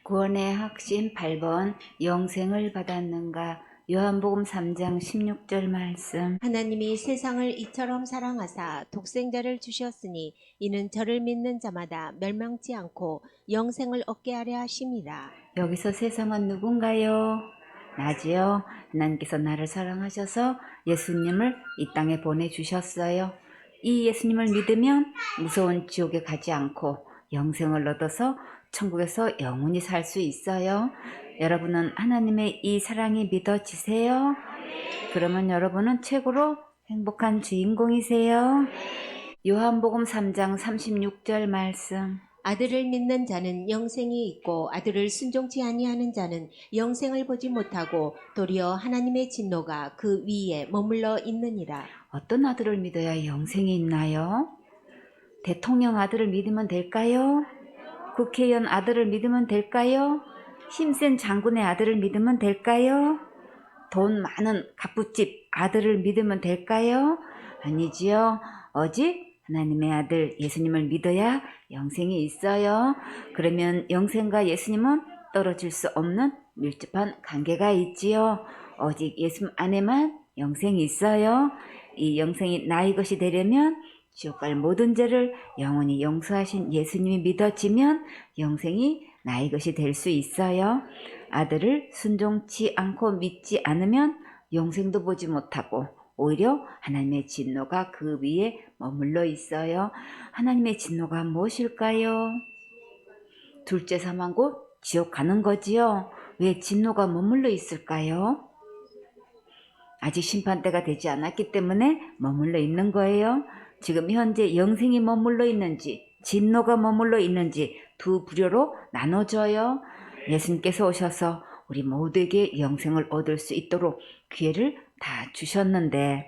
구원의 확신 8번 영생을 받았는가. 요한복음 3장 16절 말씀. 하나님이 세상을 이처럼 사랑하사 독생자를 주셨으니 이는 저를 믿는 자마다 멸망치 않고 영생을 얻게 하려 하심이라. 여기서 세상은 누군가요? 나지요. 하나님께서 나를 사랑하셔서 예수님을 이 땅에 보내주셨어요. 이 예수님을 믿으면 무서운 지옥에 가지 않고 영생을 얻어서 천국에서 영원히 살 수 있어요. 여러분은 하나님의 이 사랑이 믿어지세요? 그러면 여러분은 최고로 행복한 주인공이세요. 요한복음 3장 36절 말씀. 아들을 믿는 자는 영생이 있고 아들을 순종치 아니하는 자는 영생을 보지 못하고 도리어 하나님의 진노가 그 위에 머물러 있느니라. 어떤 아들을 믿어야 영생이 있나요? 대통령 아들을 믿으면 될까요? 국회의원 아들을 믿으면 될까요? 힘센 장군의 아들을 믿으면 될까요? 돈 많은 갑부집 아들을 믿으면 될까요? 아니지요. 오직 하나님의 아들 예수님을 믿어야 영생이 있어요. 그러면 영생과 예수님은 떨어질 수 없는 밀접한 관계가 있지요. 오직 예수 안에만 영생이 있어요. 이 영생이 나의 것이 되려면 지옥 갈 모든 죄를 영원히 용서하신 예수님이 믿어지면 영생이 나의 것이 될 수 있어요. 아들을 순종치 않고 믿지 않으면 영생도 보지 못하고 오히려 하나님의 진노가 그 위에 머물러 있어요. 하나님의 진노가 무엇일까요? 둘째 사망 곧 지옥 가는 거지요. 왜 진노가 머물러 있을까요? 아직 심판대가 되지 않았기 때문에 머물러 있는 거예요. 지금 현재 영생이 머물러 있는지 진노가 머물러 있는지 두 부류로 나눠져요. 예수님께서 오셔서 우리 모두에게 영생을 얻을 수 있도록 기회를 다 주셨는데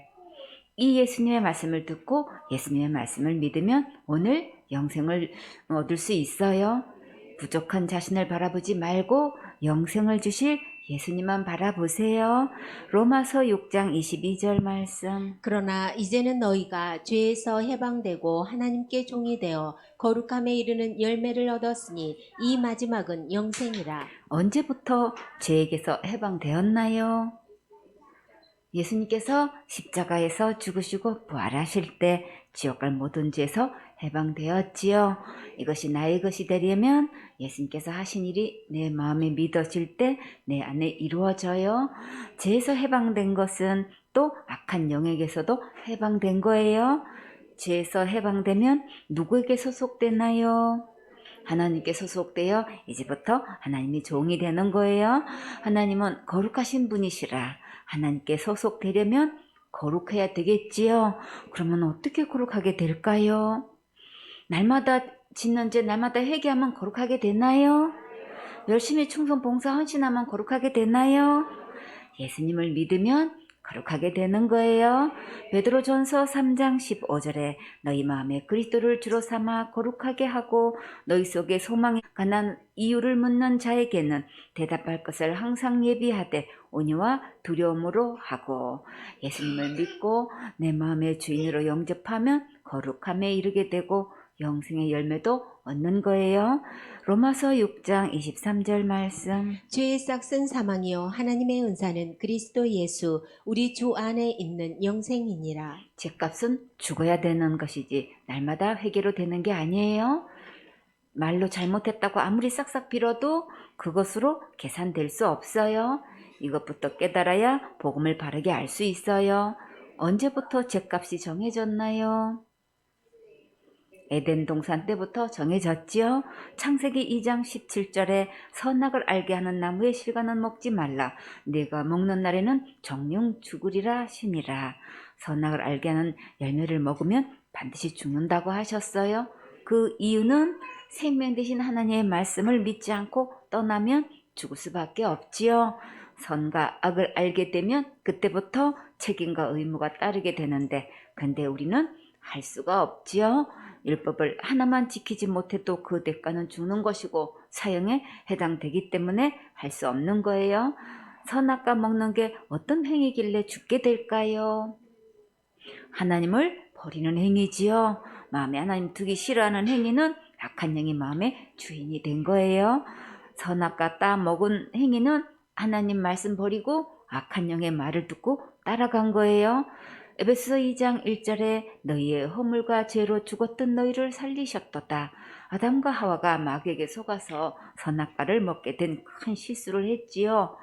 이 예수님의 말씀을 듣고 예수님의 말씀을 믿으면 오늘 영생을 얻을 수 있어요. 부족한 자신을 바라보지 말고 영생을 주실 예수님만 바라보세요. 로마서 6장 22절 말씀. 그러나 이제는 너희가 죄에서 해방되고 하나님께 종이 되어 거룩함에 이르는 열매를 얻었으니 이 마지막은 영생이라. 언제부터 죄에게서 해방되었나요? 예수님께서 십자가에서 죽으시고 부활하실 때 지옥 갈 모든 죄에서 해방되었지요. 이것이 나의 것이 되려면 예수님께서 하신 일이 내 마음에 믿어질 때 내 안에 이루어져요. 죄에서 해방된 것은 또 악한 영에게서도 해방된 거예요. 죄에서 해방되면 누구에게 소속되나요? 하나님께 소속되어 이제부터 하나님이 종이 되는 거예요. 하나님은 거룩하신 분이시라. 하나님께 소속되려면 거룩해야 되겠지요. 그러면 어떻게 거룩하게 될까요? 날마다 짓는 죄 날마다 회개하면 거룩하게 되나요? 열심히 충성 봉사 헌신하면 거룩하게 되나요? 예수님을 믿으면 거룩하게 되는 거예요. 베드로전서 3장 15절에 너희 마음에 그리스도를 주로 삼아 거룩하게 하고 너희 속에 소망에 관한 이유를 묻는 자에게는 대답할 것을 항상 예비하되 온유와 두려움으로 하고 예수님을 믿고 내 마음의 주인으로 영접하면 거룩함에 이르게 되고 영생의 열매도 얻는 거예요. 로마서 6장 23절 말씀. 죄의 싹은 사망이요 하나님의 은사는 그리스도 예수 우리 주 안에 있는 영생이니라. 죄값은 죽어야 되는 것이지 날마다 회개로 되는 게 아니에요. 말로 잘못했다고 아무리 싹싹 빌어도 그것으로 계산될 수 없어요. 이것부터 깨달아야 복음을 바르게 알 수 있어요. 언제부터 죄값이 정해졌나요? 에덴 동산 때부터 정해졌지요. 창세기 2장 17절에 선악을 알게 하는 나무의 실과는 먹지 말라. 네가 먹는 날에는 정령 죽으리라 하시니라. 선악을 알게 하는 열매를 먹으면 반드시 죽는다고 하셨어요. 그 이유는 생명 되신 하나님의 말씀을 믿지 않고 떠나면 죽을 수밖에 없지요. 선과 악을 알게 되면 그때부터 책임과 의무가 따르게 되는데 근데 우리는 할 수가 없지요. 율법을 하나만 지키지 못해도 그 대가는 죽는 것이고 사형에 해당되기 때문에 할 수 없는 거예요. 선악과 먹는 게 어떤 행위길래 죽게 될까요? 하나님을 버리는 행위지요. 마음에 하나님 두기 싫어하는 행위는 악한 영이 마음의 주인이 된 거예요. 선악과 따먹은 행위는 하나님 말씀 버리고 악한 영의 말을 듣고 따라간 거예요. 에베소 2장 1절에 너희의 허물과 죄로 죽었던 너희를 살리셨도다. 아담과 하와가 마귀에게 속아서 선악과를 먹게 된 큰 실수를 했지요.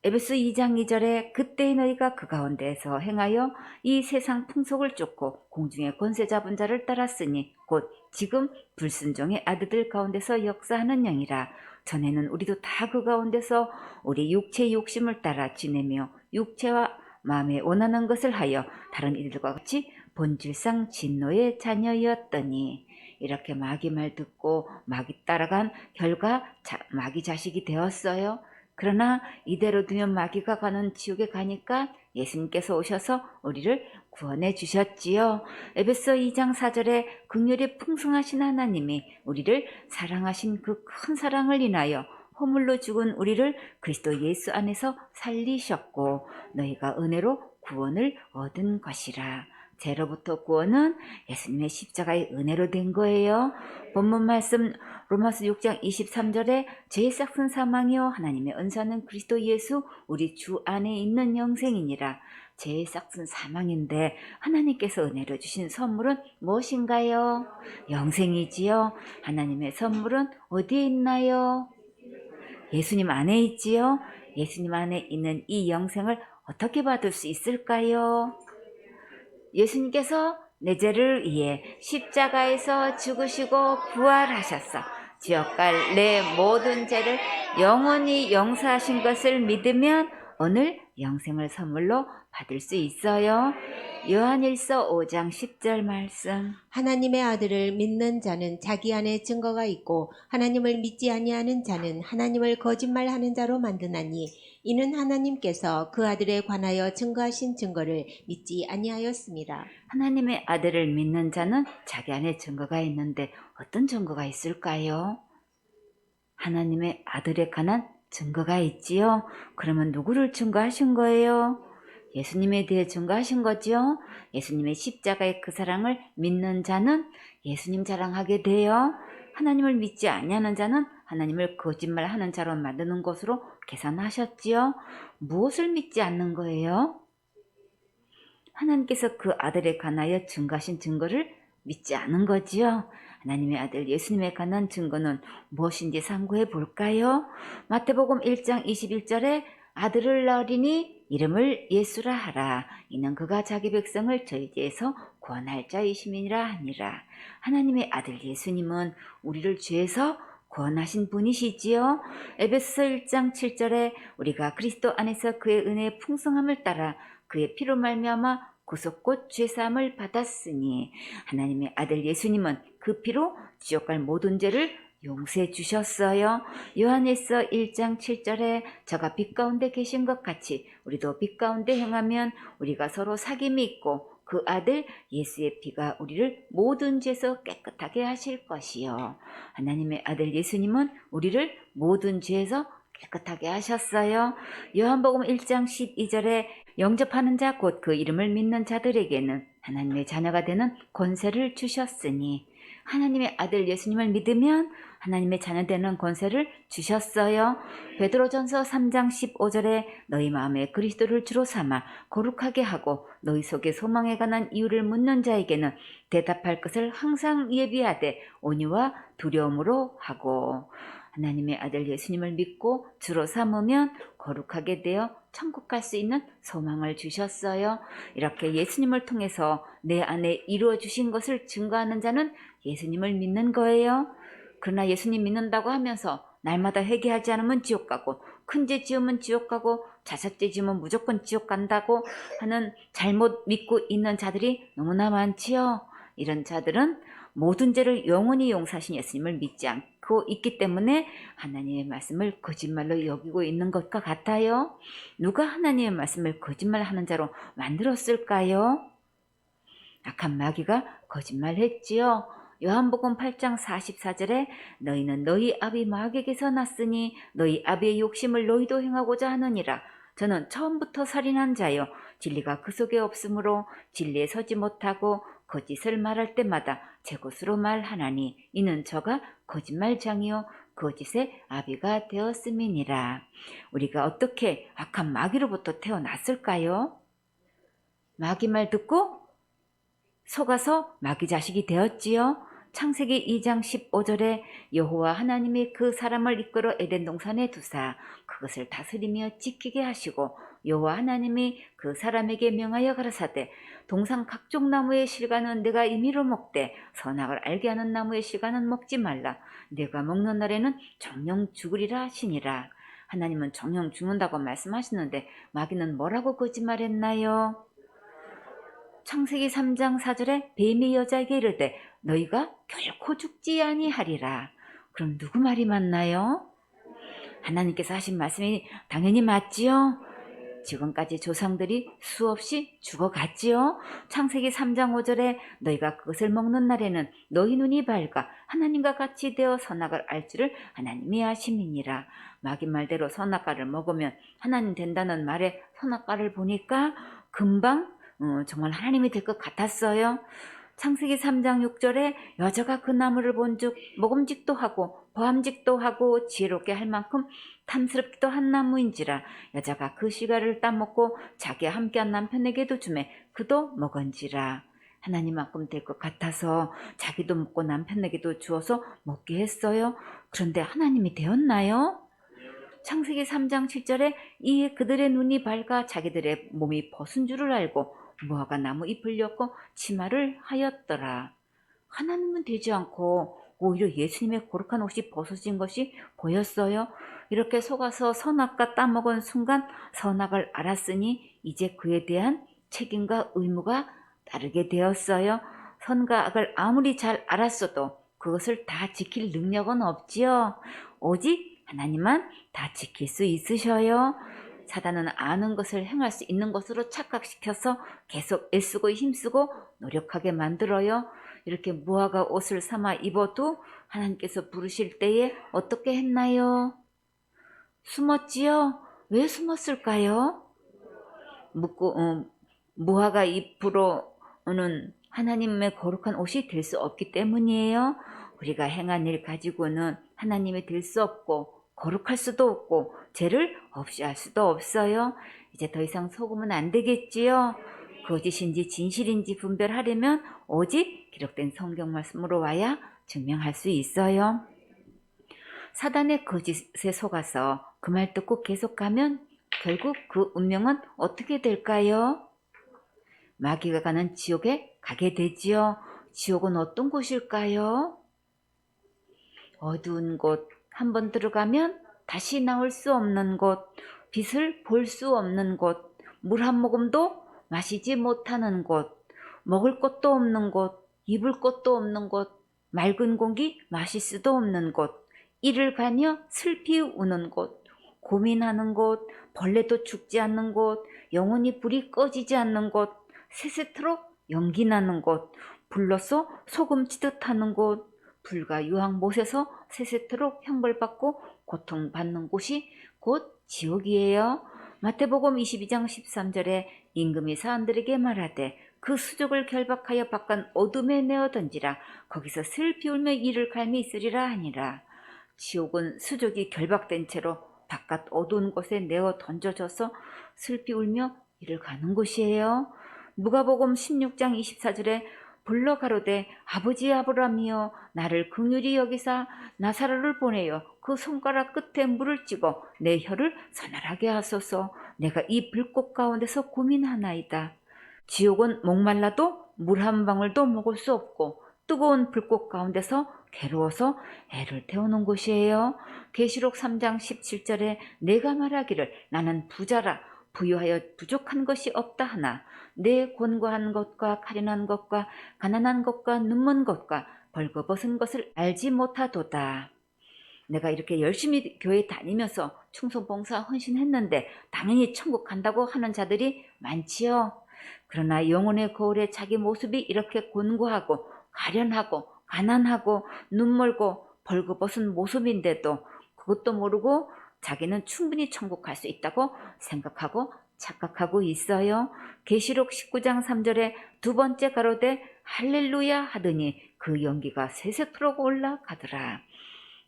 에베소 2장 2절에 그때 너희가 그 가운데에서 행하여 이 세상 풍속을 쫓고 공중의 권세 잡은 자를 따랐으니 곧 지금 불순종의 아들들 가운데서 역사하는 영이라. 전에는 우리도 다 그 가운데서 우리 육체의 욕심을 따라 지내며 육체와 마음에 원하는 것을 하여 다른 이들과 같이 본질상 진노의 자녀였더니. 이렇게 마귀 말 듣고 마귀 따라간 결과 마귀 자식이 되었어요. 그러나 이대로 두면 마귀가 가는 지옥에 가니까 예수님께서 오셔서 우리를 구원해 주셨지요. 에베소 2장 4절에 긍휼이 풍성하신 하나님이 우리를 사랑하신 그 큰 사랑을 인하여 허물로 죽은 우리를 그리스도 예수 안에서 살리셨고 너희가 은혜로 구원을 얻은 것이라. 죄로부터 구원은 예수님의 십자가의 은혜로 된 거예요. 본문 말씀 로마서 6장 23절에 죄의 싹은 사망이요 하나님의 은사는 그리스도 예수 우리 주 안에 있는 영생이니라. 죄의 싹은 사망인데 하나님께서 은혜로 주신 선물은 무엇인가요? 영생이지요. 하나님의 선물은 어디에 있나요? 예수님 안에 있지요. 예수님 안에 있는 이 영생을 어떻게 받을 수 있을까요? 예수님께서 내 죄를 위해 십자가에서 죽으시고 부활하셨어. 지옥 갈 내 모든 죄를 영원히 용서하신 것을 믿으면 오늘 영생을 선물로 받을 수 있어요. 요한일서 5장 10절 말씀. 하나님의 아들을 믿는 자는 자기 안에 증거가 있고 하나님을 믿지 아니하는 자는 하나님을 거짓말하는 자로 만드나니 이는 하나님께서 그 아들에 관하여 증거하신 증거를 믿지 아니하였습니다. 하나님의 아들을 믿는 자는 자기 안에 증거가 있는데 어떤 증거가 있을까요? 하나님의 아들에 관한 증거가 있지요. 그러면 누구를 증거하신 거예요? 예수님에 대해 증거하신 거죠. 예수님의 십자가의 그 사랑을 믿는 자는 예수님 자랑하게 돼요. 하나님을 믿지 아니하는 자는 하나님을 거짓말하는 자로 만드는 것으로 계산하셨지요. 무엇을 믿지 않는 거예요? 하나님께서 그 아들에 관하여 증거하신 증거를 믿지 않은 거지요. 하나님의 아들 예수님에 관한 증거는 무엇인지 상고해 볼까요? 마태복음 1장 21절에 아들을 낳으리니 이름을 예수라 하라. 이는 그가 자기 백성을 저희 죄에서 구원할 자이심이니라 하니라. 하나님의 아들 예수님은 우리를 죄에서 구원하신 분이시지요. 에베소 1장 7절에 우리가 그리스도 안에서 그의 은혜의 풍성함을 따라 그의 피로 말미암아 구속 곧 죄사함을 받았으니 하나님의 아들 예수님은 그 피로 지옥 갈 모든 죄를 용서해 주셨어요. 요한일서 1장 7절에 저가 빛 가운데 계신 것 같이 우리도 빛 가운데 행하면 우리가 서로 사귐이 있고 그 아들 예수의 피가 우리를 모든 죄에서 깨끗하게 하실 것이요. 하나님의 아들 예수님은 우리를 모든 죄에서 깨끗하게 하셨어요. 요한복음 1장 12절에 영접하는 자 곧 그 이름을 믿는 자들에게는 하나님의 자녀가 되는 권세를 주셨으니 하나님의 아들 예수님을 믿으면 하나님의 자녀 되는 권세를 주셨어요. 베드로전서 3장 15절에 너희 마음에 그리스도를 주로 삼아 거룩하게 하고 너희 속에 소망에 관한 이유를 묻는 자에게는 대답할 것을 항상 예비하되 온유와 두려움으로 하고. 하나님의 아들 예수님을 믿고 주로 삼으면 거룩하게 되어 천국 갈 수 있는 소망을 주셨어요. 이렇게 예수님을 통해서 내 안에 이루어 주신 것을 증거하는 자는 예수님을 믿는 거예요. 그러나 예수님 믿는다고 하면서 날마다 회개하지 않으면 지옥 가고 큰 죄 지으면 지옥 가고 자석죄 지으면 무조건 지옥 간다고 하는 잘못 믿고 있는 자들이 너무나 많지요. 이런 자들은 모든 죄를 영원히 용서하신 예수님을 믿지 않고 있기 때문에 하나님의 말씀을 거짓말로 여기고 있는 것과 같아요. 누가 하나님의 말씀을 거짓말하는 자로 만들었을까요? 악한 마귀가 거짓말했지요. 요한복음 8장 44절에 너희는 너희 아비 마귀에게서 났으니 너희 아비의 욕심을 너희도 행하고자 하느니라. 저는 처음부터 살인한 자요 진리가 그 속에 없으므로 진리에 서지 못하고 거짓을 말할 때마다 제 것으로 말하나니 이는 저가 거짓말장이요 거짓의 아비가 되었음이니라. 우리가 어떻게 악한 마귀로부터 태어났을까요? 마귀 말 듣고 속아서 마귀 자식이 되었지요. 창세기 2장 15절에 여호와 하나님이 그 사람을 이끌어 에덴 동산에 두사 그것을 다스리며 지키게 하시고 여호와 하나님이 그 사람에게 명하여 가라사대 동산 각종 나무의 실과는 내가 임의로 먹되 선악을 알게 하는 나무의 실과는 먹지 말라. 내가 먹는 날에는 정령 죽으리라 하시니라. 하나님은 정령 죽는다고 말씀하시는데 마귀는 뭐라고 거짓말했나요? 창세기 3장 4절에 뱀이 여자에게 이르되 너희가 결코 죽지 아니하리라. 그럼 누구 말이 맞나요? 하나님께서 하신 말씀이 당연히 맞지요. 지금까지 조상들이 수없이 죽어갔지요. 창세기 3장 5절에 너희가 그것을 먹는 날에는 너희 눈이 밝아 하나님과 같이 되어 선악을 알 줄을 하나님이 아심이니라. 마귀 말대로 선악과를 먹으면 하나님 된다는 말에 선악과를 보니까 금방 정말 하나님이 될 것 같았어요. 창세기 3장 6절에 여자가 그 나무를 본즉 먹음직도 하고 보암직도 하고 지혜롭게 할 만큼 탐스럽기도 한 나무인지라. 여자가 그 씨가를 따먹고 자기와 함께한 남편에게도 주매 그도 먹은지라. 하나님만큼 될 것 같아서 자기도 먹고 남편에게도 주어서 먹게 했어요. 그런데 하나님이 되었나요? 창세기 3장 7절에 이에 그들의 눈이 밝아 자기들의 몸이 벗은 줄을 알고 무화과 나무 잎을 엮고 치마를 하였더라. 하나님은 되지 않고 오히려 예수님의 거룩한 옷이 벗어진 것이 보였어요. 이렇게 속아서 선악과 따먹은 순간 선악을 알았으니 이제 그에 대한 책임과 의무가 따르게 되었어요. 선과 악을 아무리 잘 알았어도 그것을 다 지킬 능력은 없지요. 오직 하나님만 다 지킬 수 있으셔요. 사단은 아는 것을 행할 수 있는 것으로 착각시켜서 계속 애쓰고 힘쓰고 노력하게 만들어요. 이렇게 무화과 옷을 삼아 입어도 하나님께서 부르실 때에 어떻게 했나요? 숨었지요? 왜 숨었을까요? 무화과 잎으로는 하나님의 거룩한 옷이 될 수 없기 때문이에요. 우리가 행한 일 가지고는 하나님이 될 수 없고 거룩할 수도 없고 죄를 없이 할 수도 없어요. 이제 더 이상 속으면 안 되겠지요. 거짓인지 진실인지 분별하려면 오직 기록된 성경 말씀으로 와야 증명할 수 있어요. 사단의 거짓에 속아서 그 말 듣고 계속 가면 결국 그 운명은 어떻게 될까요? 마귀가 가는 지옥에 가게 되지요. 지옥은 어떤 곳일까요? 어두운 곳, 한번 들어가면 다시 나올 수 없는 곳, 빛을 볼 수 없는 곳, 물 한 모금도 마시지 못하는 곳, 먹을 것도 없는 곳, 입을 것도 없는 곳, 맑은 공기 마실 수도 없는 곳, 이를 가며 슬피 우는 곳, 고민하는 곳, 벌레도 죽지 않는 곳, 영원히 불이 꺼지지 않는 곳, 세세토록 연기 나는 곳, 불로써 소금 치듯 하는 곳, 불과 유황 못에서 세세토록 형벌받고 고통받는 곳이 곧 지옥이에요. 마태복음 22장 13절에 임금이 사람들에게 말하되 그 수족을 결박하여 바깥 어둠에 내어 던지라. 거기서 슬피 울며 이를 갈미 있으리라 하니라. 지옥은 수족이 결박된 채로 바깥 어두운 곳에 내어 던져져서 슬피 울며 이를 가는 곳이에요. 누가복음 16장 24절에 불러 가로되 아버지 아브라함이여 나를 긍휼히 여기사 나사로를 보내어 그 손가락 끝에 물을 찍어 내 혀를 서늘하게 하소서. 내가 이 불꽃 가운데서 고민하나이다. 지옥은 목말라도 물 한 방울도 먹을 수 없고 뜨거운 불꽃 가운데서 괴로워서 애를 태우는 곳이에요. 계시록 3장 17절에 내가 말하기를 나는 부자라 부유하여 부족한 것이 없다 하나 내 곤고한 것과 가련한 것과 가난한 것과 눈먼 것과 벌거벗은 것을 알지 못하도다. 내가 이렇게 열심히 교회 다니면서 충성봉사 헌신했는데 당연히 천국 간다고 하는 자들이 많지요. 그러나 영혼의 거울에 자기 모습이 이렇게 곤고하고 가련하고 가난하고 눈멀고 벌거벗은 모습인데도 그것도 모르고 자기는 충분히 천국 갈 수 있다고 생각하고 착각하고 있어요. 계시록 19장 3절에 두 번째 가로되 할렐루야 하더니 그 연기가 세세토록 올라가더라.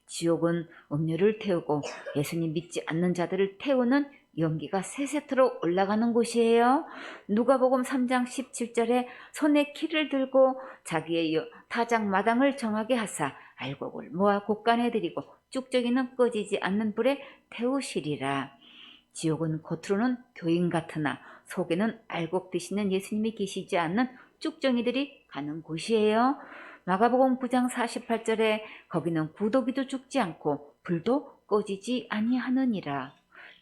지옥은 음료를 태우고 예수님 믿지 않는 자들을 태우는 연기가 세세토록 올라가는 곳이에요. 누가복음 3장 17절에 손에 키를 들고 자기의 타작 마당을 정하게 하사 알곡을 모아 곳간에 들이고 쭉저기는 꺼지지 않는 불에 태우시리라. 지옥은 겉으로는 교인 같으나 속에는 알곡 드시는 예수님이 계시지 않는 쭉정이들이 가는 곳이에요. 마가복음 9장 48절에 거기는 구더기도 죽지 않고 불도 꺼지지 아니하느니라.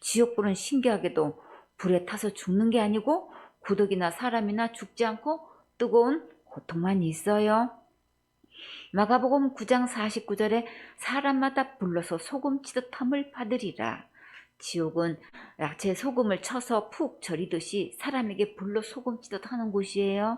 지옥불은 신기하게도 불에 타서 죽는 게 아니고 구더기나 사람이나 죽지 않고 뜨거운 고통만 있어요. 마가복음 9장 49절에 사람마다 불러서 소금치듯 함을 받으리라. 지옥은 야채 소금을 쳐서 푹 절이듯이 사람에게 불로 소금치듯 하는 곳이에요.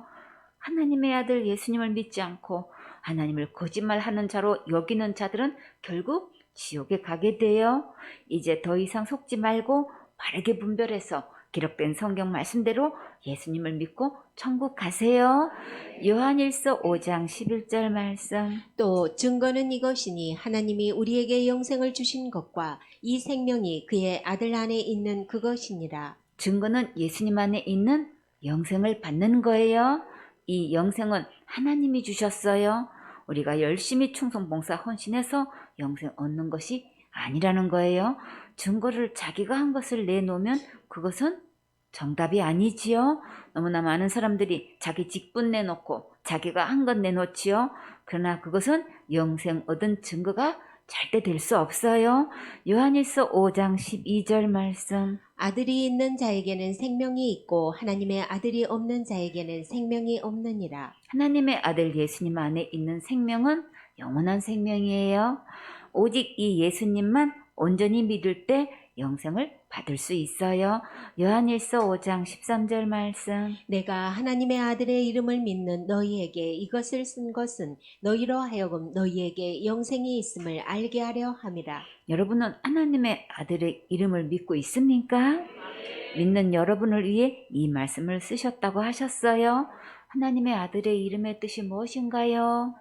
하나님의 아들 예수님을 믿지 않고 하나님을 거짓말하는 자로 여기는 자들은 결국 지옥에 가게 돼요. 이제 더 이상 속지 말고 바르게 분별해서 기록된 성경 말씀대로 예수님을 믿고 천국 가세요. 요한일서 5장 11절 말씀. 또 증거는 이것이니 하나님이 우리에게 영생을 주신 것과 이 생명이 그의 아들 안에 있는 그것이니라. 증거는 예수님 안에 있는 영생을 받는 거예요. 이 영생은 하나님이 주셨어요. 우리가 열심히 충성봉사 헌신해서 영생 얻는 것이 아니라는 거예요. 증거를 자기가 한 것을 내놓으면 그것은 정답이 아니지요. 너무나 많은 사람들이 자기 직분 내놓고 자기가 한 것 내놓지요. 그러나 그것은 영생 얻은 증거가 절대 될 수 없어요. 요한일서 5장 12절 말씀. 아들이 있는 자에게는 생명이 있고 하나님의 아들이 없는 자에게는 생명이 없느니라. 하나님의 아들 예수님 안에 있는 생명은 영원한 생명이에요. 오직 이 예수님만 온전히 믿을 때 영생을 받을 수 있어요. 요한일서 5장 13절 말씀. 내가 하나님의 아들의 이름을 믿는 너희에게 이것을 쓴 것은 너희로 하여금 너희에게 영생이 있음을 알게 하려 함이라. 여러분은 하나님의 아들의 이름을 믿고 있습니까? 믿는 여러분을 위해 이 말씀을 쓰셨다고 하셨어요. 하나님의 아들의 이름의 뜻이 무엇인가요?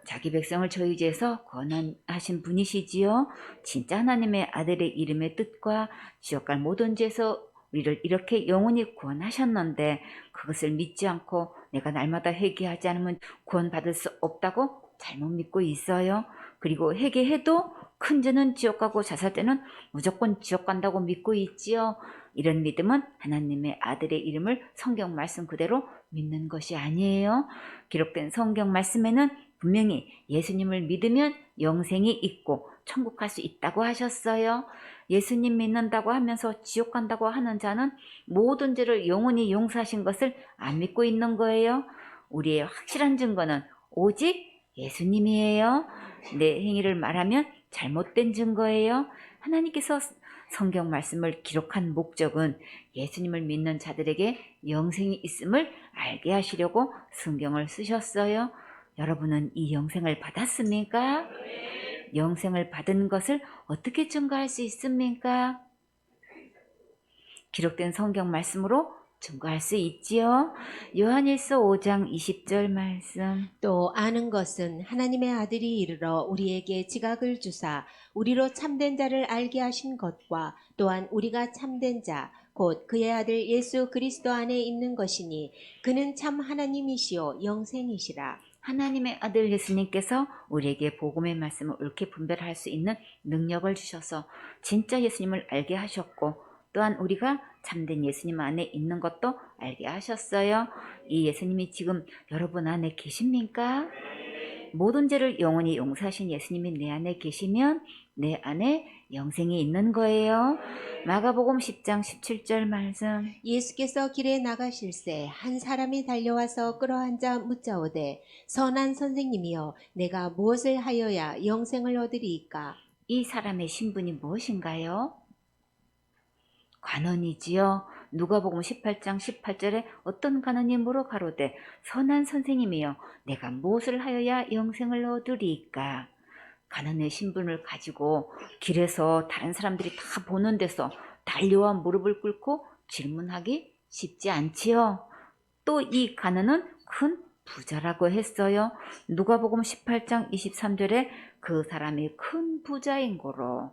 자기 백성을 저희지에서 권한하신 분이시지요. 진짜 하나님의 아들의 이름의 뜻과 지옥갈 모든 죄에서 우리를 이렇게 영원히 구원하셨는데 그것을 믿지 않고 내가 날마다 회개하지 않으면 구원받을 수 없다고 잘못 믿고 있어요. 그리고 회개해도 큰 죄는 지옥 가고 자살죄는 무조건 지옥 간다고 믿고 있지요. 이런 믿음은 하나님의 아들의 이름을 성경 말씀 그대로 믿는 것이 아니에요. 기록된 성경 말씀에는 분명히 예수님을 믿으면 영생이 있고 천국 갈 수 있다고 하셨어요. 예수님 믿는다고 하면서 지옥 간다고 하는 자는 모든 죄를 영원히 용서하신 것을 안 믿고 있는 거예요. 우리의 확실한 증거는 오직 예수님이에요. 내 행위를 말하면 잘못된 증거예요. 하나님께서 성경 말씀을 기록한 목적은 예수님을 믿는 자들에게 영생이 있음을 알게 하시려고 성경을 쓰셨어요. 여러분은 이 영생을 받았습니까? 영생을 받은 것을 어떻게 증거할 수 있습니까? 기록된 성경 말씀으로 증거할 수 있지요. 요한일서 5장 20절 말씀. 또 아는 것은 하나님의 아들이 이르러 우리에게 지각을 주사 우리로 참된 자를 알게 하신 것과 또한 우리가 참된 자 곧 그의 아들 예수 그리스도 안에 있는 것이니 그는 참 하나님이시요 영생이시라. 하나님의 아들 예수님께서 우리에게 복음의 말씀을 옳게 분별할 수 있는 능력을 주셔서 진짜 예수님을 알게 하셨고 또한 우리가 참된 예수님 안에 있는 것도 알게 하셨어요. 이 예수님이 지금 여러분 안에 계십니까? 모든 죄를 영원히 용서하신 예수님이 내 안에 계시면 내 안에 영생이 있는 거예요. 마가복음 10장 17절 말씀. 예수께서 길에 나가실새 한 사람이 달려와서 끌어앉아 묻자오되 선한 선생님이여 내가 무엇을 하여야 영생을 얻으리이까? 이 사람의 신분이 무엇인가요? 관원이지요. 누가복음 18장 18절에 어떤 관원이 물어 가로되 선한 선생님이여 내가 무엇을 하여야 영생을 얻으리이까? 관원의 신분을 가지고 길에서 다른 사람들이 다 보는 데서 달려와 무릎을 꿇고 질문하기 쉽지 않지요. 또 이 관원은 큰 부자라고 했어요. 누가복음 18장 23절에 그 사람이 큰 부자인 고로,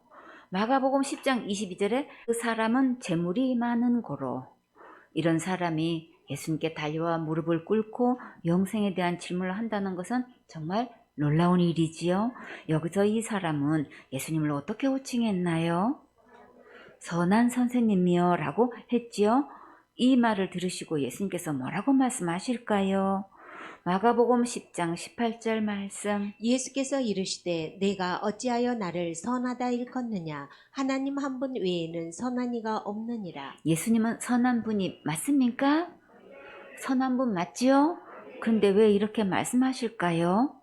마가복음 10장 22절에 그 사람은 재물이 많은 고로. 이런 사람이 예수님께 달려와 무릎을 꿇고 영생에 대한 질문을 한다는 것은 정말 놀라운 일이지요. 여기서 이 사람은 예수님을 어떻게 호칭했나요? 선한 선생님이요 라고 했지요. 이 말을 들으시고 예수님께서 뭐라고 말씀하실까요? 마가복음 10장 18절 말씀. 예수께서 이르시되 내가 어찌하여 나를 선하다 일컫느냐 하나님 한 분 외에는 선한 이가 없느니라. 예수님은 선한 분이 맞습니까? 선한 분 맞지요? 그런데 왜 이렇게 말씀하실까요?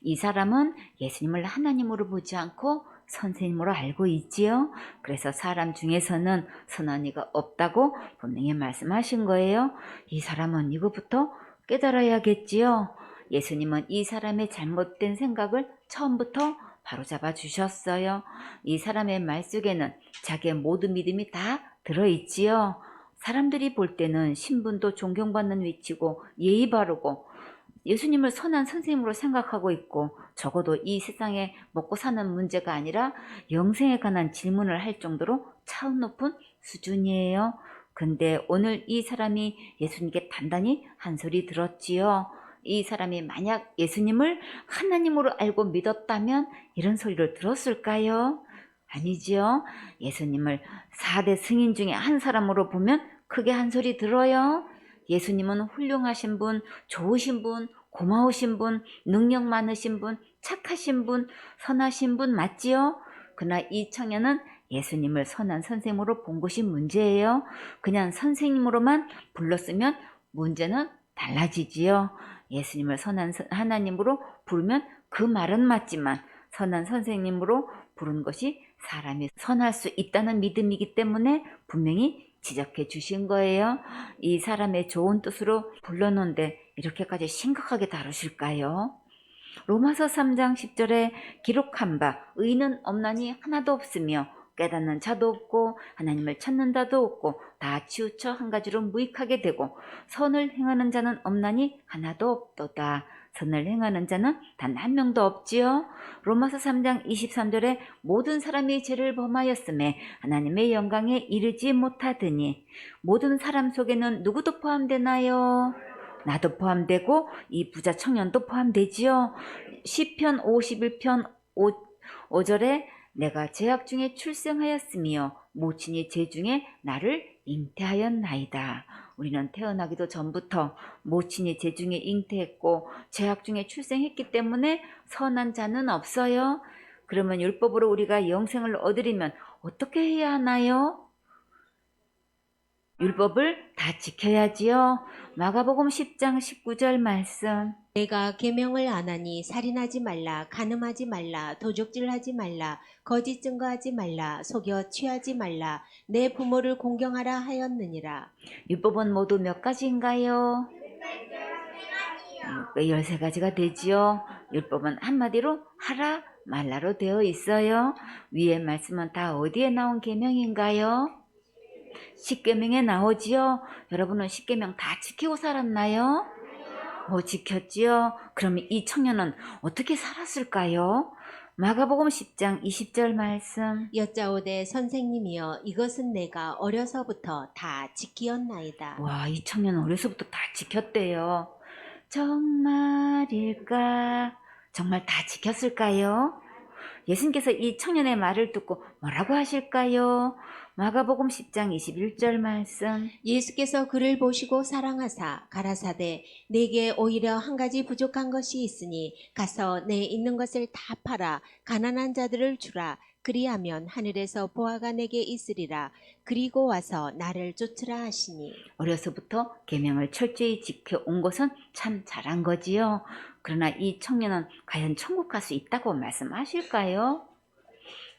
이 사람은 예수님을 하나님으로 보지 않고 선생님으로 알고 있지요. 그래서 사람 중에서는 선한 이가 없다고 분명히 말씀하신 거예요. 이 사람은 이것부터 깨달아야겠지요. 예수님은 이 사람의 잘못된 생각을 처음부터 바로잡아 주셨어요. 이 사람의 말 속에는 자기의 모든 믿음이 다 들어있지요. 사람들이 볼 때는 신분도 존경받는 위치고 예의 바르고 예수님을 선한 선생님으로 생각하고 있고, 적어도 이 세상에 먹고 사는 문제가 아니라 영생에 관한 질문을 할 정도로 차원 높은 수준이에요. 근데 오늘 이 사람이 예수님께 단단히 한 소리 들었지요. 이 사람이 만약 예수님을 하나님으로 알고 믿었다면 이런 소리를 들었을까요? 아니지요. 예수님을 4대 승인 중에 한 사람으로 보면 크게 한 소리 들어요. 예수님은 훌륭하신 분, 좋으신 분, 고마우신 분, 능력 많으신 분, 착하신 분, 선하신 분 맞지요? 그러나 이 청년은 예수님을 선한 선생님으로 본 것이 문제예요. 그냥 선생님으로만 불렀으면 문제는 달라지지요. 예수님을 선한 하나님으로 부르면 그 말은 맞지만 선한 선생님으로 부른 것이 사람이 선할 수 있다는 믿음이기 때문에 분명히 지적해 주신 거예요. 이 사람의 좋은 뜻으로 불렀는데 이렇게까지 심각하게 다루실까요? 로마서 3장 10절에 기록한 바 의는 없나니 하나도 없으며 깨닫는 자도 없고 하나님을 찾는 자도 없고 다 치우쳐 한 가지로 무익하게 되고 선을 행하는 자는 없나니 하나도 없도다. 선을 행하는 자는 단 한 명도 없지요. 로마서 3장 23절에 모든 사람이 죄를 범하였음에 하나님의 영광에 이르지 못하더니, 모든 사람 속에는 누구도 포함되나요? 나도 포함되고 이 부자 청년도 포함되지요. 시편 51편 5절에 내가 죄악 중에 출생하였으며 모친이 죄 중에 나를 잉태하였나이다. 우리는 태어나기도 전부터 모친이 죄 중에 잉태했고 죄악 중에 출생했기 때문에 선한 자는 없어요. 그러면 율법으로 우리가 영생을 얻으려면 어떻게 해야 하나요? 율법을 다 지켜야지요. 마가복음 10장 19절 말씀. 내가 계명을 안 하니 살인하지 말라, 간음하지 말라, 도적질하지 말라, 거짓 증거하지 말라, 속여 취하지 말라, 내 부모를 공경하라 하였느니라. 율법은 모두 몇 가지인가요? 13가지가 되지요. 율법은 한마디로 하라 말라로 되어 있어요. 위의 말씀은 다 어디에 나온 계명인가요? 십계명에 나오지요. 여러분은 십계명 다 지키고 살았나요? 못 지켰지요. 그럼 이 청년은 어떻게 살았을까요? 마가복음 10장 20절 말씀. 여짜오되 선생님이여 이것은 내가 어려서부터 다 지키었나이다. 와, 이 청년은 어려서부터 다 지켰대요. 정말일까? 정말 다 지켰을까요? 예수님께서 이 청년의 말을 듣고 뭐라고 하실까요? 마가복음 10장 21절 말씀. 예수께서 그를 보시고 사랑하사 가라사대 내게 오히려 한 가지 부족한 것이 있으니 가서 내 있는 것을 다 팔아 가난한 자들을 주라. 그리하면 하늘에서 보화가 내게 있으리라. 그리고 와서 나를 쫓으라 하시니. 어려서부터 계명을 철저히 지켜온 것은 참 잘한 거지요. 그러나 이 청년은 과연 천국 갈 수 있다고 말씀하실까요?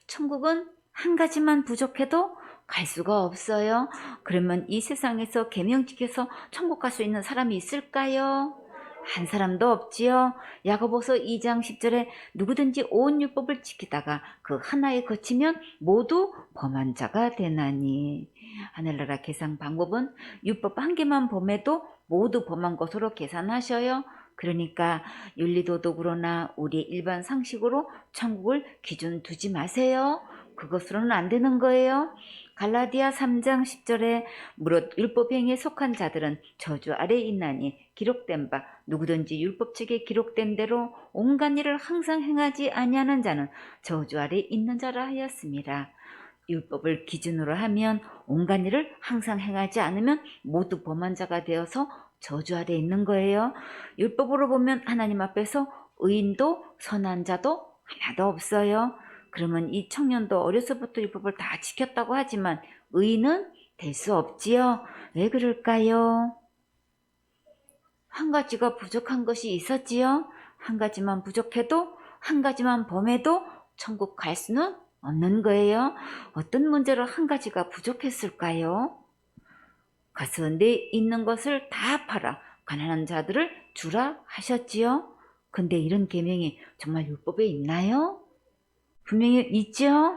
천국은 한 가지만 부족해도 갈 수가 없어요. 그러면 이 세상에서 계명 지켜서 천국 갈 수 있는 사람이 있을까요? 한 사람도 없지요. 야고보서 2장 10절에 누구든지 온 율법을 지키다가 그 하나에 거치면 모두 범한 자가 되나니. 하늘나라 계산 방법은 율법 한 개만 범해도 모두 범한 것으로 계산하셔요. 그러니까 윤리도덕으로나 우리의 일반 상식으로 천국을 기준 두지 마세요. 그것으로는 안 되는 거예요. 갈라디아 3장 10절에 무릇 율법행위에 속한 자들은 저주 아래 있나니 기록된 바 누구든지 율법책에 기록된 대로 온갖 일을 항상 행하지 아니하는 자는 저주 아래 있는 자라 하였습니다. 율법을 기준으로 하면 온갖 일을 항상 행하지 않으면 모두 범한 자가 되어서 저주 아래 있는 거예요. 율법으로 보면 하나님 앞에서 의인도 선한 자도 하나도 없어요. 그러면 이 청년도 어려서부터 율법을 다 지켰다고 하지만 의인은 될 수 없지요. 왜 그럴까요? 한 가지가 부족한 것이 있었지요. 한 가지만 부족해도 한 가지만 범해도 천국 갈 수는 없는 거예요. 어떤 문제로 한 가지가 부족했을까요? 가서 내 있는 것을 다 팔아 가난한 자들을 주라 하셨지요. 근데 이런 계명이 정말 율법에 있나요? 분명히 있죠.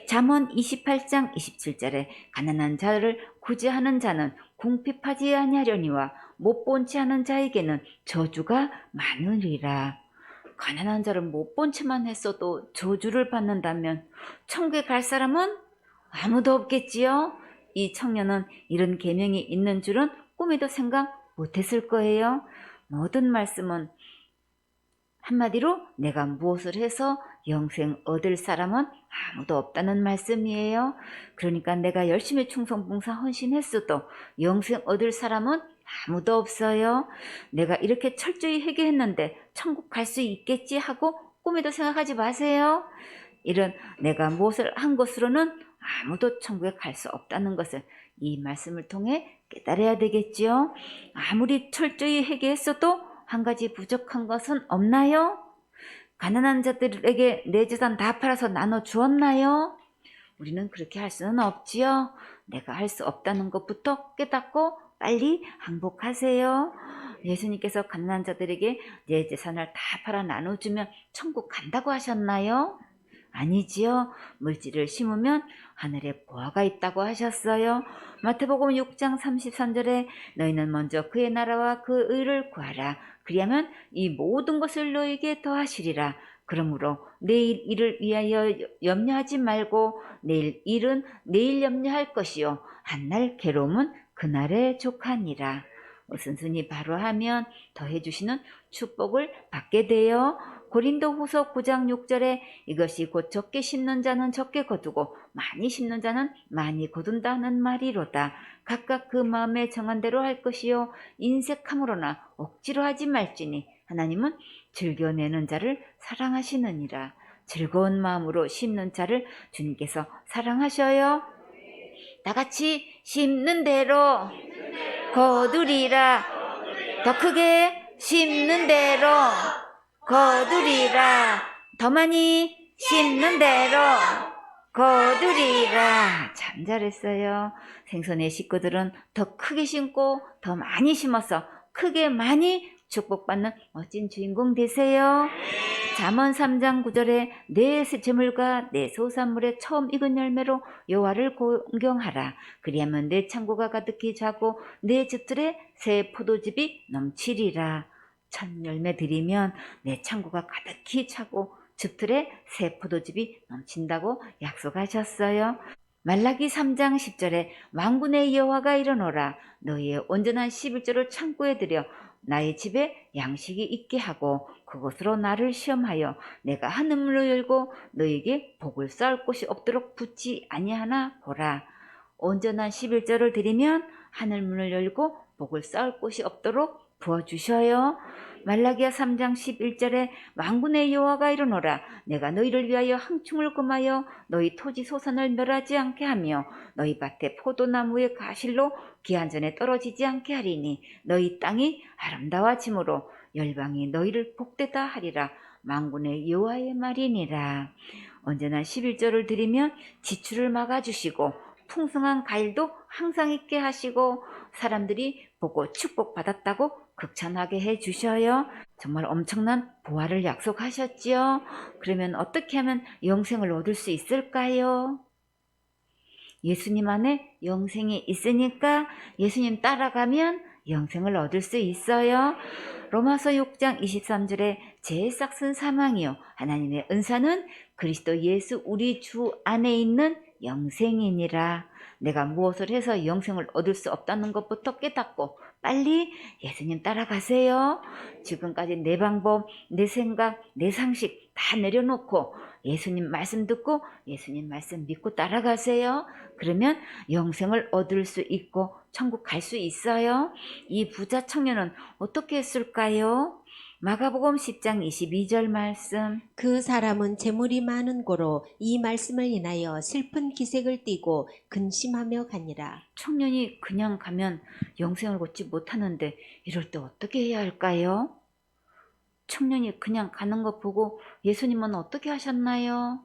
잠언 28장 27절에 가난한 자를 구제하는 자는 궁핍하지 아니하려니와 못 본 채 하는 자에게는 저주가 많으리라. 가난한 자를 못 본 채만 했어도 저주를 받는다면 천국에 갈 사람은 아무도 없겠지요. 이 청년은 이런 계명이 있는 줄은 꿈에도 생각 못했을 거예요. 모든 말씀은 한마디로 내가 무엇을 해서 영생 얻을 사람은 아무도 없다는 말씀이에요. 그러니까 내가 열심히 충성 봉사 헌신했어도 영생 얻을 사람은 아무도 없어요. 내가 이렇게 철저히 회개했는데 천국 갈 수 있겠지 하고 꿈에도 생각하지 마세요. 이런 내가 무엇을 한 것으로는 아무도 천국에 갈 수 없다는 것을 이 말씀을 통해 깨달아야 되겠지요. 아무리 철저히 회개했어도 한 가지 부족한 것은 없나요? 가난한 자들에게 내 재산 다 팔아서 나눠 주었나요? 우리는 그렇게 할 수는 없지요. 내가 할 수 없다는 것부터 깨닫고 빨리 항복하세요. 예수님께서 가난한 자들에게 내 재산을 다 팔아 나눠주면 천국 간다고 하셨나요? 아니지요. 물질을 심으면 하늘에 보화가 있다고 하셨어요. 마태복음 6장 33절에 너희는 먼저 그의 나라와 그 의를 구하라. 그리하면 이 모든 것을 너희에게 더하시리라. 그러므로 내일 일을 위하여 염려하지 말고 내일 일은 내일 염려할 것이요 한날 괴로움은 그날의 족하니라. 우선순위 바로 하면 더해주시는 축복을 받게 돼요. 고린도후서 9장 6절에 이것이 곧 적게 심는 자는 적게 거두고 많이 심는 자는 많이 거둔다는 말이로다. 각각 그 마음에 정한 대로 할 것이요 인색함으로나 억지로 하지 말지니 하나님은 즐겨내는 자를 사랑하시느니라. 즐거운 마음으로 심는 자를 주님께서 사랑하셔요. 다 같이 심는 대로 거두리라. 더 크게 심는 대로 거두리라. 더 많이 심는 대로 거두리라. 참 잘했어요. 생선의 식구들은 더 크게 심고 더 많이 심어서 크게 많이 축복받는 멋진 주인공 되세요. 잠언 3장 9절에 내 재물과 내 소산물의 처음 익은 열매로 여호와를 공경하라. 그리하면 내 창고가 가득히 차고 내 즙들에 새 포도즙이 넘치리라. 첫 열매 드리면 내 창고가 가득히 차고 즙들에 새 포도즙이 넘친다고 약속하셨어요. 말라기 3장 10절에 만군의 여호와가 이르노라. 너희의 온전한 11조를 창고에 들여 나의 집에 양식이 있게 하고 그것으로 나를 시험하여 내가 하늘문을 열고 너희에게 복을 쌓을 곳이 없도록 붙지 아니하나 보라. 온전한 11조를 드리면 하늘문을 열고 복을 쌓을 곳이 없도록 부어주셔요. 말라기야 3장 11절에 만군의 여호와가 이르노라. 내가 너희를 위하여 항충을 금하여 너희 토지 소산을 멸하지 않게 하며 너희 밭에 포도나무의 가실로 기한전에 떨어지지 않게 하리니 너희 땅이 아름다워짐으로 열방이 너희를 복되다 하리라. 만군의 여호와의 말이니라. 언제나 11절을 드리면 지출을 막아주시고 풍성한 과일도 항상 있게 하시고 사람들이 보고 축복받았다고 극찬하게 해주셔요. 정말 엄청난 보화를 약속하셨지요. 그러면 어떻게 하면 영생을 얻을 수 있을까요? 예수님 안에 영생이 있으니까 예수님 따라가면 영생을 얻을 수 있어요. 로마서 6장 23절에 제 싹슨 사망이요 하나님의 은사는 그리스도 예수 우리 주 안에 있는 영생이니라. 내가 무엇을 해서 영생을 얻을 수 없다는 것부터 깨닫고 빨리 예수님 따라가세요. 지금까지 내 방법, 내 생각, 내 상식 다 내려놓고 예수님 말씀 듣고 예수님 말씀 믿고 따라가세요. 그러면 영생을 얻을 수 있고 천국 갈 수 있어요. 이 부자 청년은 어떻게 했을까요? 마가복음 10장 22절 말씀. 그 사람은 재물이 많은 고로 이 말씀을 인하여 슬픈 기색을 띠고 근심하며 가니라. 청년이 그냥 가면 영생을 얻지 못하는데 이럴 때 어떻게 해야 할까요? 청년이 그냥 가는 거 보고 예수님은 어떻게 하셨나요?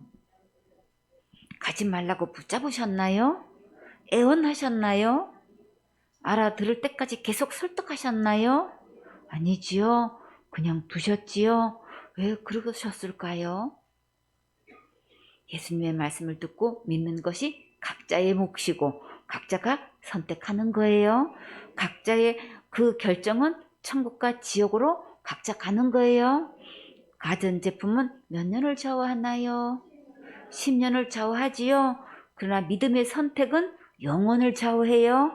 가지 말라고 붙잡으셨나요? 애원하셨나요? 알아들을 때까지 계속 설득하셨나요? 아니지요. 그냥 두셨지요. 왜 그러셨을까요? 예수님의 말씀을 듣고 믿는 것이 각자의 몫이고 각자가 선택하는 거예요. 각자의 그 결정은 천국과 지옥으로 각자 가는 거예요. 가전제품은 몇 년을 좌우하나요? 10년을 좌우하지요. 그러나 믿음의 선택은 영원을 좌우해요.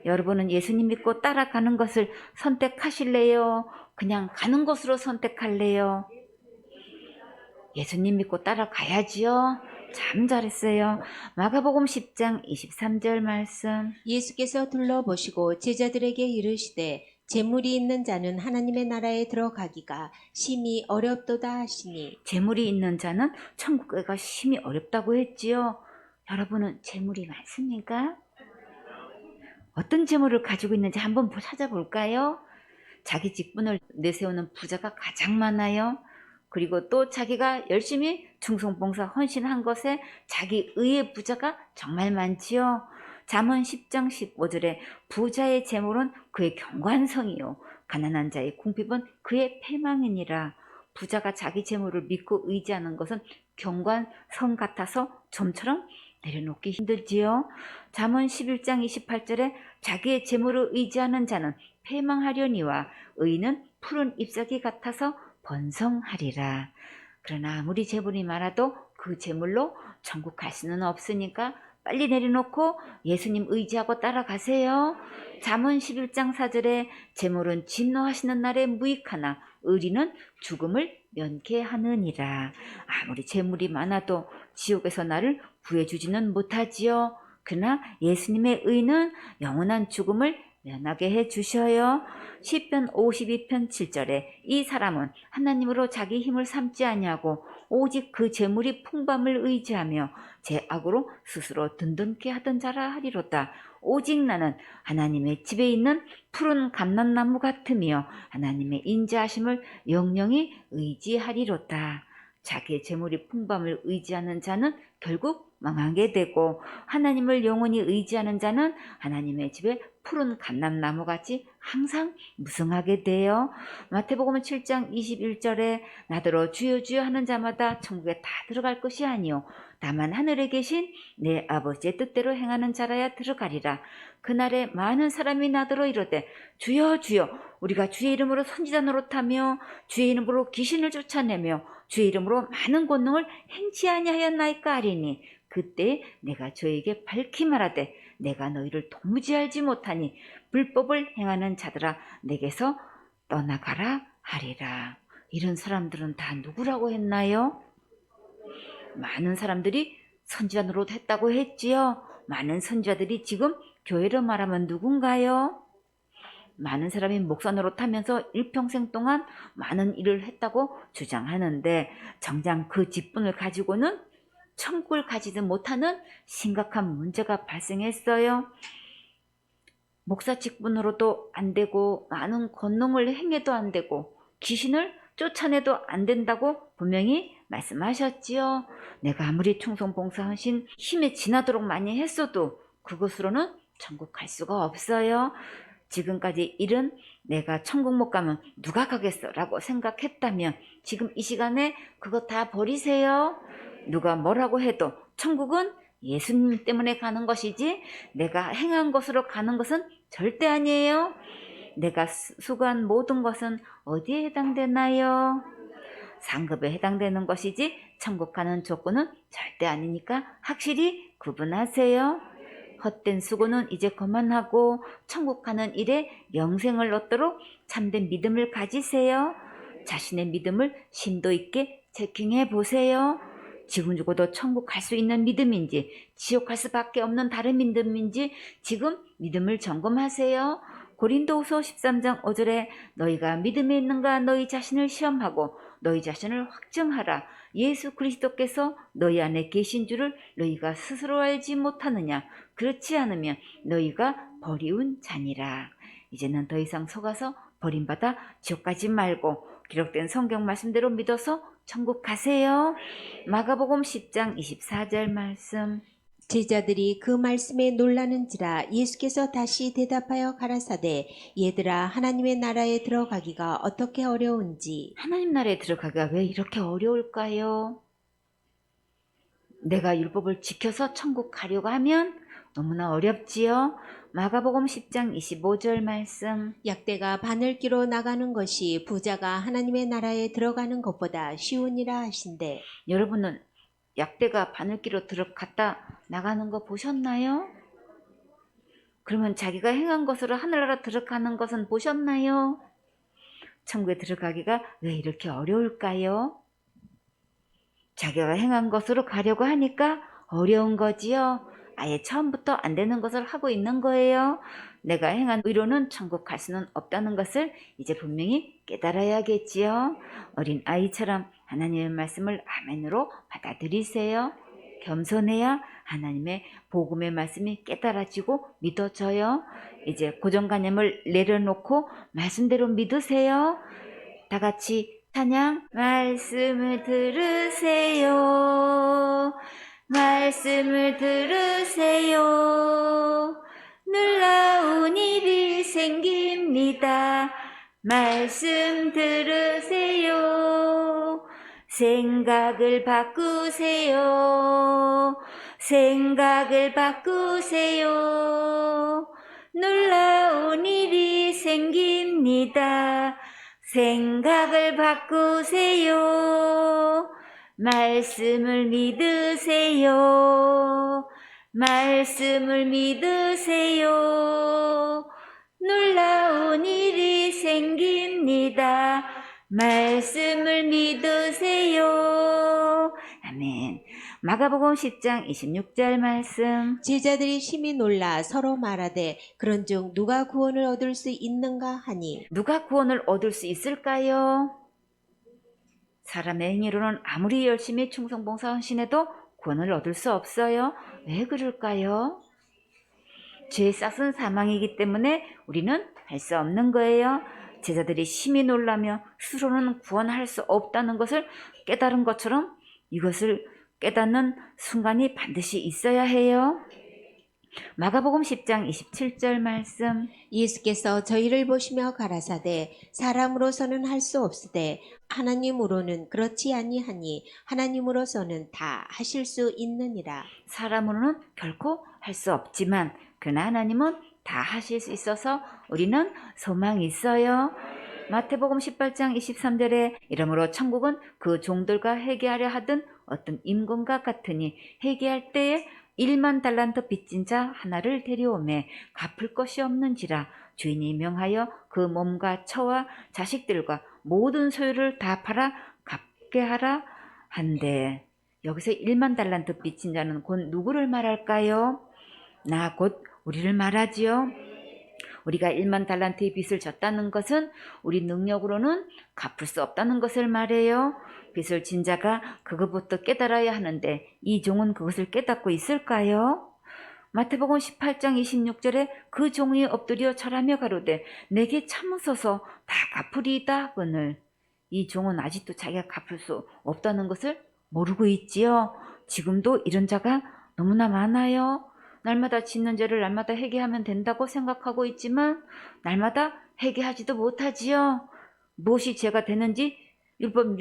여러분은 예수님 믿고 따라가는 것을 선택하실래요? 그냥 가는 것으로 선택할래요? 예수님 믿고 따라가야지요. 참 잘했어요. 마가복음 10장 23절 말씀. 예수께서 둘러보시고 제자들에게 이르시되 재물이 있는 자는 하나님의 나라에 들어가기가 심히 어렵도다 하시니. 재물이 있는 자는 천국에가 심히 어렵다고 했지요. 여러분은 재물이 많습니까? 어떤 재물을 가지고 있는지 한번 찾아볼까요? 자기 직분을 내세우는 부자가 가장 많아요. 그리고 또 자기가 열심히 충성봉사 헌신한 것에 자기 의의 부자가 정말 많지요. 잠언 10장 15절에 부자의 재물은 그의 경관성이요 가난한 자의 궁핍은 그의 패망이니라. 부자가 자기 재물을 믿고 의지하는 것은 경관성 같아서 좀처럼 내려놓기 힘들지요. 잠언 11장 28절에 자기의 재물을 의지하는 자는 패망하려니와 의인은 푸른 잎사귀 같아서 번성하리라. 그러나 아무리 재물이 많아도 그 재물로 천국 갈 수는 없으니까 빨리 내려놓고 예수님 의지하고 따라가세요. 잠언 11장 4절에 재물은 진노하시는 날에 무익하나 의리는 죽음을 면케하느니라. 아무리 재물이 많아도 지옥에서 나를 구해주지는 못하지요. 그러나 예수님의 의는 영원한 죽음을 면하게 해주셔요. 시편 52편 7절에 이 사람은 하나님으로 자기 힘을 삼지 아니하고 오직 그 재물이 풍부함을 의지하며 제 악으로 스스로 든든케 하던 자라 하리로다. 오직 나는 하나님의 집에 있는 푸른 감람나무 같으며 하나님의 인자하심을 영영히 의지하리로다. 자기의 재물이 풍부함을 의지하는 자는 결국 망하게 되고 하나님을 영원히 의지하는 자는 하나님의 집에 푸른 감람나무같이 항상 무성하게 돼요. 마태복음 7장 21절에 나더러 주여 주여 하는 자마다 천국에 다 들어갈 것이 아니요 다만 하늘에 계신 내 아버지의 뜻대로 행하는 자라야 들어가리라. 그날에 많은 사람이 나더러 이르되 주여 주여 우리가 주의 이름으로 선지자 노릇하며 주의 이름으로 귀신을 쫓아내며 주의 이름으로 많은 권능을 행치 아니하였나이까 하리니 그때 내가 저에게 밝히 말하되 내가 너희를 도무지 알지 못하니 불법을 행하는 자들아 내게서 떠나가라 하리라. 이런 사람들은 다 누구라고 했나요? 많은 사람들이 선지자 노릇 했다고 했지요. 많은 선지자들이 지금 교회로 말하면 누군가요? 많은 사람이 목사 노릇하면서 일평생 동안 많은 일을 했다고 주장하는데 정작 그 직분을 가지고는 천국을 가지도 못하는 심각한 문제가 발생했어요. 목사 직분으로도 안 되고 많은 권능을 행해도 안 되고 귀신을 쫓아내도 안 된다고 분명히 말씀하셨지요. 내가 아무리 충성봉사 헌신 힘에 지나도록 많이 했어도 그것으로는 천국 갈 수가 없어요. 지금까지 일은 내가 천국 못 가면 누가 가겠어 라고 생각했다면 지금 이 시간에 그거 다 버리세요. 누가 뭐라고 해도 천국은 예수님 때문에 가는 것이지 내가 행한 것으로 가는 것은 절대 아니에요. 내가 수고한 모든 것은 어디에 해당되나요? 상급에 해당되는 것이지 천국 가는 조건은 절대 아니니까 확실히 구분하세요. 헛된 수고는 이제 그만하고 천국 가는 일에 영생을 얻도록 참된 믿음을 가지세요. 자신의 믿음을 심도 있게 체킹해 보세요. 지금 죽어도 천국 갈 수 있는 믿음인지 지옥 갈 수밖에 없는 다른 믿음인지 지금 믿음을 점검하세요. 고린도후서 13장 5절에 너희가 믿음에 있는가 너희 자신을 시험하고 너희 자신을 확증하라. 예수 그리스도께서 너희 안에 계신 줄을 너희가 스스로 알지 못하느냐. 그렇지 않으면 너희가 버리운 자니라. 이제는 더 이상 속아서 버림받아 지옥 가지 말고 기록된 성경 말씀대로 믿어서 천국 가세요. 마가복음 10장 24절 말씀. 제자들이 그 말씀에 놀라는지라 예수께서 다시 대답하여 가라사대 얘들아 하나님의 나라에 들어가기가 어떻게 어려운지. 하나님 나라에 들어가기가 왜 이렇게 어려울까요? 내가 율법을 지켜서 천국 가려고 하면 너무나 어렵지요. 마가복음 10장 25절 말씀. 약대가 바늘기로 나가는 것이 부자가 하나님의 나라에 들어가는 것보다 쉬우니라 하신대. 여러분은 약대가 바늘기로 들어갔다 나가는 거 보셨나요? 그러면 자기가 행한 것으로 하늘나라 들어가는 것은 보셨나요? 천국에 들어가기가 왜 이렇게 어려울까요? 자기가 행한 것으로 가려고 하니까 어려운 거지요. 아예 처음부터 안 되는 것을 하고 있는 거예요. 내가 행한 의로는 천국 갈 수는 없다는 것을 이제 분명히 깨달아야겠지요. 어린 아이처럼 하나님의 말씀을 아멘으로 받아들이세요. 겸손해야 하나님의 복음의 말씀이 깨달아지고 믿어져요. 이제 고정관념을 내려놓고 말씀대로 믿으세요. 다 같이 찬양. 말씀을 들으세요. 말씀을 들으세요. 놀라운 일이 생깁니다. 말씀 들으세요. 생각을 바꾸세요. 생각을 바꾸세요. 놀라운 일이 생깁니다. 생각을 바꾸세요. 말씀을 믿으세요. 말씀을 믿으세요. 놀라운 일이 생깁니다. 말씀을 믿으세요. 아멘. 마가복음 10장 26절 말씀. 제자들이 심히 놀라 서로 말하되 그런즉 누가 구원을 얻을 수 있는가 하니. 누가 구원을 얻을 수 있을까요? 사람의 행위로는 아무리 열심히 충성봉사하신해도 구원을 얻을 수 없어요. 왜 그럴까요? 죄의 싹은 사망이기 때문에 우리는 할 수 없는 거예요. 제자들이 심히 놀라며 스스로는 구원할 수 없다는 것을 깨달은 것처럼 이것을 깨닫는 순간이 반드시 있어야 해요. 마가복음 10장 27절 말씀. 예수께서 저희를 보시며 가라사대 사람으로서는 할 수 없으되 하나님으로는 그렇지 아니하니 하나님으로서는 다 하실 수 있느니라. 사람으로는 결코 할 수 없지만 그러나 하나님은 다 하실 수 있어서 우리는 소망이 있어요. 마태복음 18장 23절에 이러므로 천국은 그 종들과 회개하려 하던 어떤 임금과 같으니 회개할 때에 1만 달란트 빚진 자 하나를 데려오매 갚을 것이 없는지라. 주인이 명하여 그 몸과 처와 자식들과 모든 소유를 다 팔아 갚게 하라 한데, 여기서 1만 달란트 빚진 자는 곧 누구를 말할까요? 나 곧 우리를 말하지요. 우리가 1만 달란트의 빚을 졌다는 것은 우리 능력으로는 갚을 수 없다는 것을 말해요. 빚을 진 자가 그것부터 깨달아야 하는데 이 종은 그것을 깨닫고 있을까요? 마태복음 18장 26절에 그 종이 엎드려 절하며 가로되 내게 참으소서 다 갚으리이다 하거늘. 이 종은 아직도 자기가 갚을 수 없다는 것을 모르고 있지요. 지금도 이런 자가 너무나 많아요. 날마다 짓는 죄를 날마다 회개하면 된다고 생각하고 있지만 날마다 회개하지도 못하지요. 무엇이 죄가 되는지 율법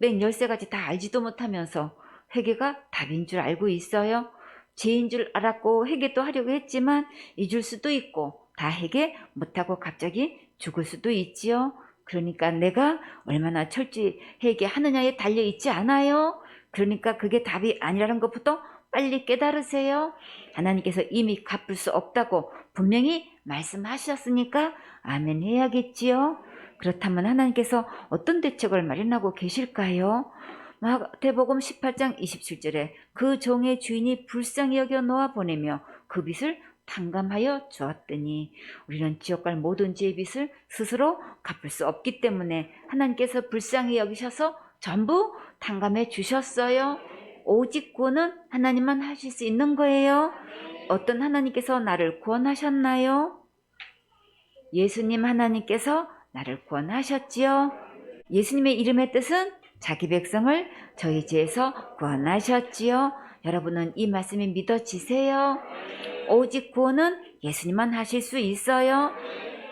613가지 다 알지도 못하면서 회개가 답인 줄 알고 있어요. 죄인 줄 알았고 회개도 하려고 했지만 잊을 수도 있고 다 회개 못하고 갑자기 죽을 수도 있지요. 그러니까 내가 얼마나 철저히 회개하느냐에 달려있지 않아요. 그러니까 그게 답이 아니라는 것부터 빨리 깨달으세요. 하나님께서 이미 갚을 수 없다고 분명히 말씀하셨으니까 아멘 해야겠지요. 그렇다면 하나님께서 어떤 대책을 마련하고 계실까요? 마태복음 18장 27절에 그 종의 주인이 불쌍히 여겨 놓아 보내며 그 빚을 탕감하여 주었더니 우리는 지옥 갈 모든 죄의 빚을 스스로 갚을 수 없기 때문에 하나님께서 불쌍히 여기셔서 전부 탕감해 주셨어요. 오직 구원은 하나님만 하실 수 있는 거예요. 어떤 하나님께서 나를 구원하셨나요? 예수님 하나님께서 나를 구원하셨지요. 예수님의 이름의 뜻은 자기 백성을 저희 죄에서 구원하셨지요. 여러분은 이 말씀이 믿어지세요? 오직 구원은 예수님만 하실 수 있어요.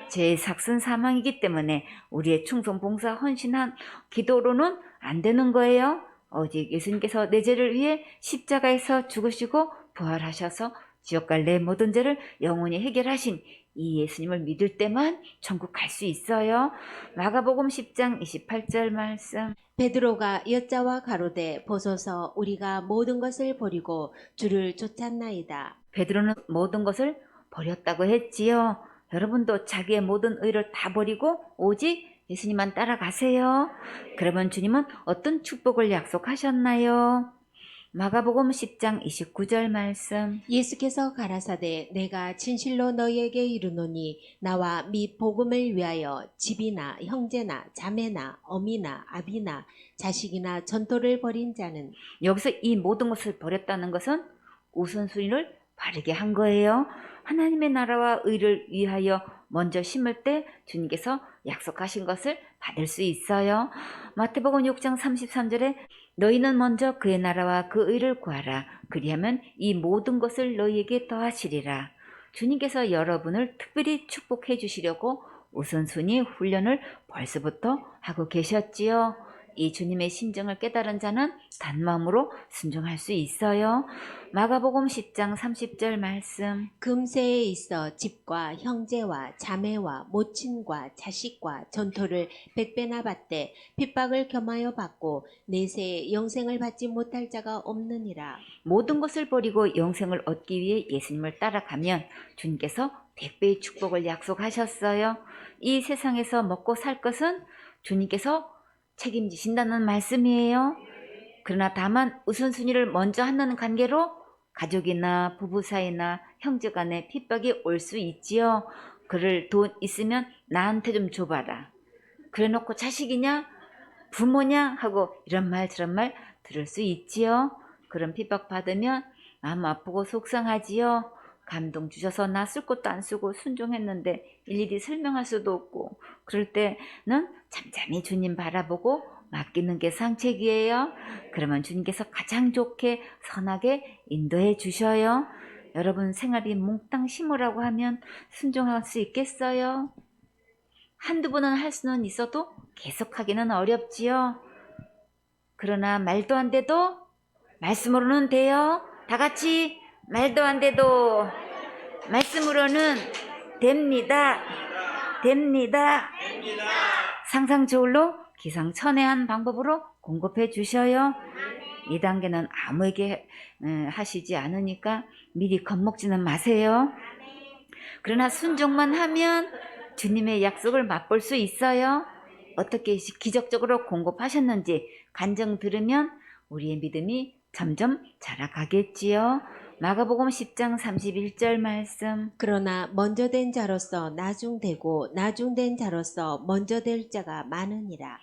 죄의 삭은 사망이기 때문에 우리의 충성, 봉사, 헌신한 기도로는 안 되는 거예요. 오직 예수님께서 내 죄를 위해 십자가에서 죽으시고 부활하셔서 지옥 갈 내 모든 죄를 영원히 해결하신 이 예수님을 믿을 때만 천국 갈 수 있어요. 마가복음 10장 28절 말씀. 베드로가 여자와 가로되 보소서 우리가 모든 것을 버리고 주를 쫓았나이다. 베드로는 모든 것을 버렸다고 했지요. 여러분도 자기의 모든 의를 다 버리고 오직 예수님만 따라가세요. 그러면 주님은 어떤 축복을 약속하셨나요? 마가복음 10장 29절 말씀. 예수께서 가라사대 내가 진실로 너희에게 이르노니 나와 미 복음을 위하여 집이나 형제나 자매나 어미나 아비나 자식이나 전토를 벌인 자는 여기서 이 모든 것을 버렸다는 것은 우선순위를 바르게 한 거예요. 하나님의 나라와 의를 위하여 먼저 심을 때 주님께서 약속하신 것을 받을 수 있어요. 마태복음 6장 33절에 너희는 먼저 그의 나라와 그 의를 구하라. 그리하면 이 모든 것을 너희에게 더하시리라. 주님께서 여러분을 특별히 축복해 주시려고 우선순위 훈련을 벌써부터 하고 계셨지요. 이 주님의 심정을 깨달은 자는 단마음으로 순종할 수 있어요. 마가복음 10장 30절 말씀. 금세에 있어 집과 형제와 자매와 모친과 자식과 전토를 백배나 받되 핍박을 겸하여 받고 내세에 영생을 받지 못할 자가 없느니라. 모든 것을 버리고 영생을 얻기 위해 예수님을 따라가면 주님께서 100배의 축복을 약속하셨어요. 이 세상에서 먹고 살 것은 주님께서 책임지신다는 말씀이에요. 그러나 다만 우선순위를 먼저 한다는 관계로 가족이나 부부 사이나 형제 간에 핍박이 올 수 있지요. 그럴 돈 있으면 나한테 좀 줘봐라. 그래놓고 자식이냐 부모냐 하고 이런 말 저런 말 들을 수 있지요. 그런 핍박 받으면 마음 아프고 속상하지요. 감동 주셔서 나 쓸 것도 안 쓰고 순종했는데 일일이 설명할 수도 없고 그럴 때는 잠잠히 주님 바라보고 맡기는 게 상책이에요. 그러면 주님께서 가장 좋게 선하게 인도해 주셔요. 여러분 생활이 몽땅 심으라고 하면 순종할 수 있겠어요? 한두 번은 할 수는 있어도 계속하기는 어렵지요. 그러나 말도 안 돼도 말씀으로는 돼요. 다 같이 말도 안 돼도 말씀으로는 됩니다. 됩니다. 상상 저울로 기상천외한 방법으로 공급해 주셔요. 이 단계는 아무에게 하시지 않으니까 미리 겁먹지는 마세요. 그러나 순종만 하면 주님의 약속을 맛볼 수 있어요. 어떻게 기적적으로 공급하셨는지 간증 들으면 우리의 믿음이 점점 자라가겠지요. 마가복음 10장 31절 말씀. 그러나 먼저 된 자로서 나중되고 나중된 자로서 먼저 될 자가 많으니라.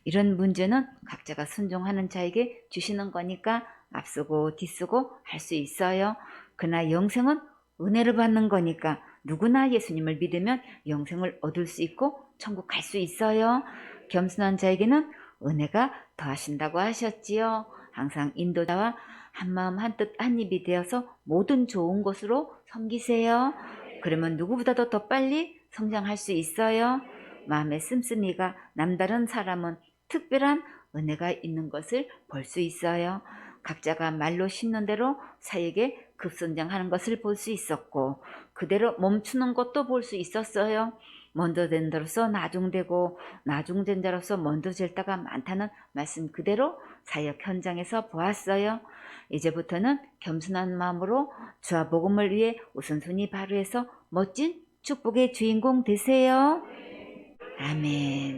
이런 문제는 각자가 순종하는 자에게 주시는 거니까 앞서고 뒤서고 할 수 있어요. 그러나 영생은 은혜를 받는 거니까 누구나 예수님을 믿으면 영생을 얻을 수 있고 천국 갈 수 있어요. 겸손한 자에게는 은혜가 더하신다고 하셨지요. 항상 인도자와 한마음 한뜻 한입이 되어서 모든 좋은 것으로 섬기세요. 그러면 누구보다도 더 빨리 성장할 수 있어요. 마음의 씀씀이가 남다른 사람은 특별한 은혜가 있는 것을 볼 수 있어요. 각자가 말로 심는 대로 사역에 급성장하는 것을 볼 수 있었고 그대로 멈추는 것도 볼 수 있었어요. 먼저 된 자로서 나중되고 나중된 자로서 먼저 될 때가 많다는 말씀 그대로 사역 현장에서 보았어요. 이제부터는 겸손한 마음으로 주와 복음을 위해 우선순위 바로해서 멋진 축복의 주인공 되세요. 아멘.